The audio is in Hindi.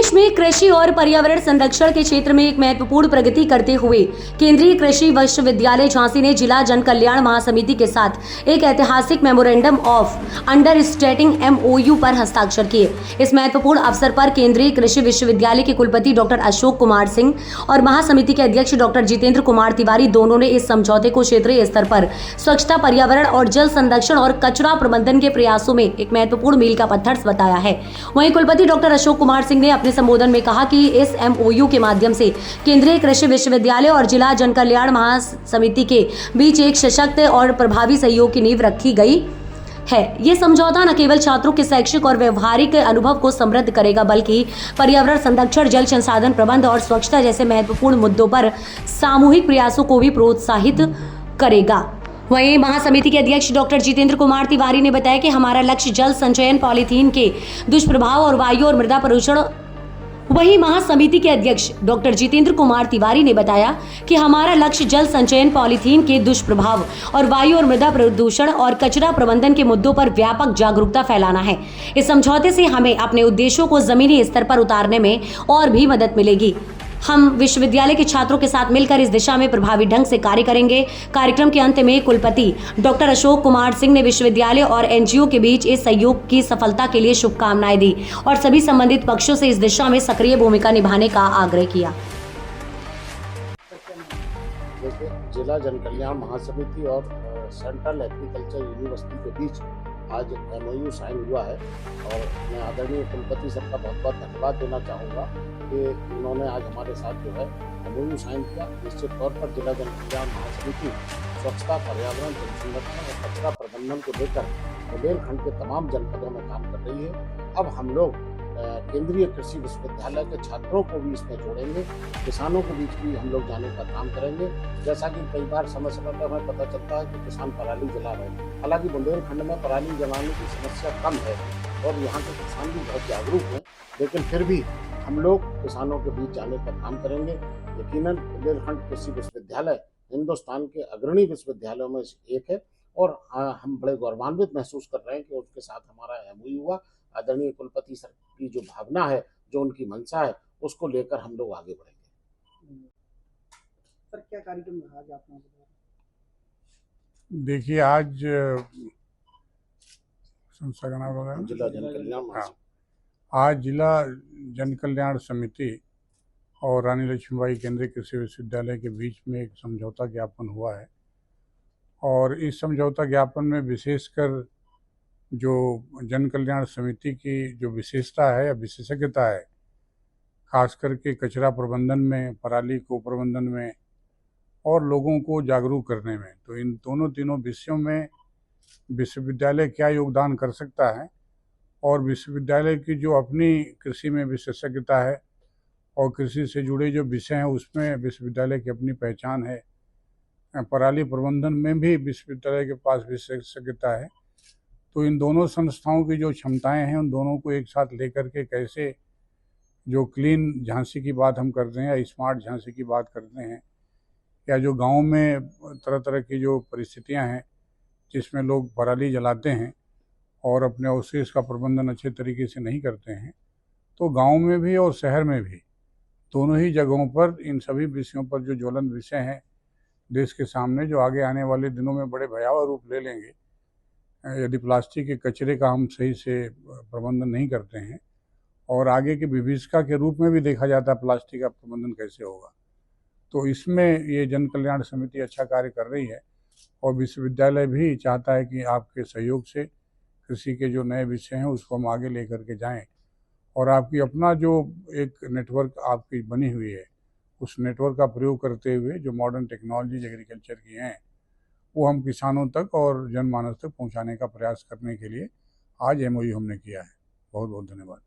प्रदेश में कृषि और पर्यावरण संरक्षण के क्षेत्र में एक महत्वपूर्ण प्रगति करते हुए केंद्रीय कृषि विश्वविद्यालय झांसी ने जिला जन कल्याण महासमिति के साथ एक ऐतिहासिक मेमोरेंडम ऑफ अंडरस्टैंडिंग MOU पर हस्ताक्षर किए। इस महत्वपूर्ण अवसर पर केंद्रीय कृषि विश्वविद्यालय के कुलपति डॉक्टर अशोक कुमार सिंह और महासमिति के अध्यक्ष डॉक्टर जितेंद्र कुमार तिवारी दोनों ने इस समझौते को क्षेत्रीय स्तर पर स्वच्छता, पर्यावरण और जल संरक्षण और कचरा प्रबंधन के प्रयासों में एक महत्वपूर्ण मील का पत्थर बताया है। वहीं कुलपति डॉक्टर अशोक कुमार सिंह ने अपने संबोधन में कहा कि इस MOU के माध्यम से केंद्रीय कृषि विश्वविद्यालय और जिला जन कल्याण महासमिति के बीच एक सशक्त और प्रभावी सहयोग की नींव रखी गई है। ये समझौता न केवल छात्रों के शैक्षिक और व्यवहारिक अनुभव को समृद्ध करेगा, बल्कि पर्यावरण संरक्षण, जल संसाधन प्रबंध और स्वच्छता जैसे महत्वपूर्ण मुद्दों पर सामूहिक प्रयासों को भी प्रोत्साहित करेगा। वहीं महासमिति के अध्यक्ष डॉक्टर जितेंद्र कुमार तिवारी ने बताया कि हमारा लक्ष्य जल संचयन, पॉलीथीन के दुष्प्रभाव और वायु और मृदा प्रदूषण। वहीं महासमिति के अध्यक्ष डॉक्टर जितेंद्र कुमार तिवारी ने बताया कि हमारा लक्ष्य जल संचयन, पॉलीथीन के दुष्प्रभाव और वायु और मृदा प्रदूषण और कचरा प्रबंधन के मुद्दों पर व्यापक जागरूकता फैलाना है। इस समझौते से हमें अपने उद्देश्यों को जमीनी स्तर पर उतारने में और भी मदद मिलेगी। हम विश्वविद्यालय के छात्रों के साथ मिलकर इस दिशा में प्रभावी ढंग से कार्य करेंगे। कार्यक्रम के अंत में कुलपति डॉक्टर अशोक कुमार सिंह ने विश्वविद्यालय और NGO के बीच इस सहयोग की सफलता के लिए शुभकामनाएं दी और सभी संबंधित पक्षों से इस दिशा में सक्रिय भूमिका निभाने का आग्रह किया। जिला जन कल्याण महासमिति और सेंट्रल एग्रीकल्चर यूनिवर्सिटी के बीच आज MOU साइन हुआ है और मैं आदरणीय कुलपति सर का बहुत बहुत धन्यवाद देना चाहूँगा कि उन्होंने आज हमारे साथ जो है MOU साइन किया। निश्चित तौर पर जिला जन कल्याण महासमिति स्वच्छता, पर्यावरण, जल संरक्षण और कचरा प्रबंधन को लेकर बुंदेलखंड के तमाम जनपदों में काम कर रही है। अब हम लोग केंद्रीय कृषि विश्वविद्यालय के छात्रों को भी इसमें जोड़ेंगे, किसानों के बीच भी हम लोग जाने का काम करेंगे। जैसा कि कई बार समय समय पर हमें पता चलता है कि किसान पराली जला रहे हैं। हालांकि बुंदेलखंड में पराली जलाने की समस्या कम है और यहाँ के किसान भी बहुत जागरूक हैं, लेकिन फिर भी हम लोग किसानों के बीच जाने का काम करेंगे। यकीनन बुंदेलखंड कृषि विश्वविद्यालय हिंदुस्तान के अग्रणी विश्वविद्यालयों में से एक है और हम बड़े गौरवान्वित महसूस कर रहे हैं कि उसके साथ हमारा MOU हुआ। आदरणीय कुलपति सर की जो भावना है, जो उनकी मंशा है, उसको लेकर हम लोग आगे बढ़ेंगे। सर, क्या कार्यक्रम रहा आज आपने? देखिए, आज संस्था का नाम होगा जिला जन कल्याण आज जिला जन कल्याण समिति और रानी लक्ष्मीबाई केंद्रीय कृषि विश्वविद्यालय के बीच में एक समझौता ज्ञापन हुआ है और इस समझौता ज्ञापन में विशेषकर जो जन कल्याण समिति की जो विशेषता है या विशेषज्ञता है, खास करके कचरा प्रबंधन में, पराली को प्रबंधन में और लोगों को जागरूक करने में, तो इन तीनों विषयों में विश्वविद्यालय क्या योगदान कर सकता है और विश्वविद्यालय की जो अपनी कृषि में विशेषज्ञता है और कृषि से जुड़े जो विषय हैं उसमें विश्वविद्यालय की अपनी पहचान है। पराली प्रबंधन में भी विश्वविद्यालय के पास विशेषज्ञता है। तो इन दोनों संस्थाओं की जो क्षमताएं हैं, उन दोनों को एक साथ लेकर के कैसे जो क्लीन झांसी की बात हम करते हैं या स्मार्ट झांसी की बात करते हैं, या जो गांव में तरह तरह की जो परिस्थितियां हैं जिसमें लोग पराली जलाते हैं और अपने अवशेष का प्रबंधन अच्छे तरीके से नहीं करते हैं, तो गांव में भी और शहर में भी दोनों ही जगहों पर इन सभी विषयों पर जो ज्वलंत विषय हैं देश के सामने, जो आगे आने वाले दिनों में बड़े भयावह रूप ले लेंगे यदि प्लास्टिक के कचरे का हम सही से प्रबंधन नहीं करते हैं और आगे की विभीषिका के रूप में भी देखा जाता है प्लास्टिक का प्रबंधन कैसे होगा। तो इसमें ये जन कल्याण समिति अच्छा कार्य कर रही है और विश्वविद्यालय भी चाहता है कि आपके सहयोग से कृषि के जो नए विषय हैं उसको हम आगे लेकर के जाएं और आपकी अपना जो एक नेटवर्क आपकी बनी हुई है, उस नेटवर्क का प्रयोग करते हुए जो मॉडर्न टेक्नोलॉजीज एग्रीकल्चर की हैं वो हम किसानों तक और जनमानस तक पहुंचाने का प्रयास करने के लिए आज MOU हमने किया है। बहुत बहुत धन्यवाद।